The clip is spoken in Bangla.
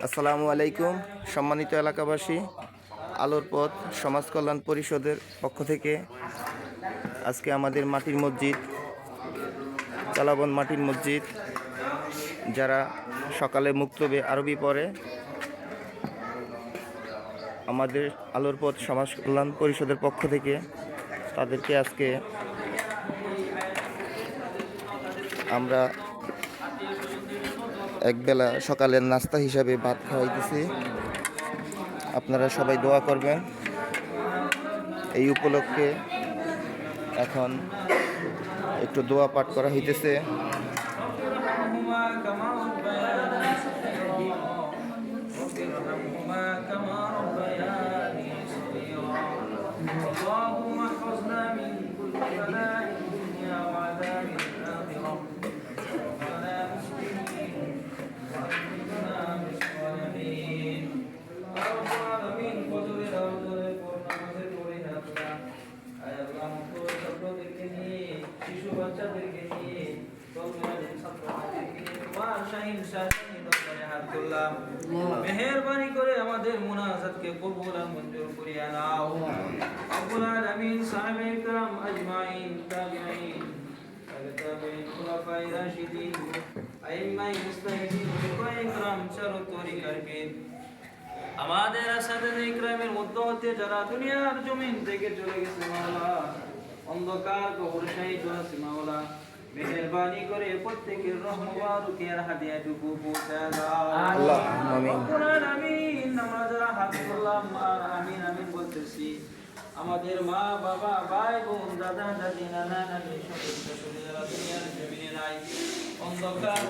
আসসালামু আলাইকুম সম্মানিত এলাকাবাসী, আলোর পথ সমাজ কল্যাণ পরিষদের পক্ষ থেকে আজকে আমাদের মাটির মসজিদ, চালাবন মাটির মসজিদ, যারা সকালে মুক্তবে আরবি পড়ে, আমাদের আলোর পথ সমাজ কল্যাণ পরিষদের পক্ষ থেকে তাদেরকে আজকে আমরা একবেলা সকালের নাস্তা হিসাবে ভাত খাওয়াইতেছি। আপনারা সবাই দোয়া করবেন। এই উপলক্ষে এখন একটু দোয়া পাঠ করা হইতেছে। শিশু বাচ্চাদেরকে নিয়ে মেহেরবানি করে আমাদের মুনাজাতকে কবুল আর মঞ্জুর করিয়া নাও। রব্বুল আলামিন সাহাবায়ে কিরাম আজমাইন, তাবিঈন, তাবিঈন, খুলাফায়ে রাশিদিন, আইম্মায়ে মুজতাহিদিন, ফুকাহায়ে কিরাম, চার তরিকার পীর, আমাদের আসাদায়ে ইকরামের মধ্য হতে যারা দুনিয়ার জমিন থেকে চলে গেছে মাওলা, অন্ধকার কবর শাহিদ আছে মাওলা, মেহেরবানি করে প্রত্যেকের রহ মুবারকের হাদিয়াটুকু পৌঁছে দাও। আল্লাহুম্মা আমিন। রব্বুল আলামিন, আমরা যারা হাত তুললাম আর আমিন আমিন বলতেছি, আমাদের মা বাবা, ভাই বোন, দাদা দাদি, নানা নানি, সকল যারা দুনিয়ার জমিনে নাই, অন্ধকার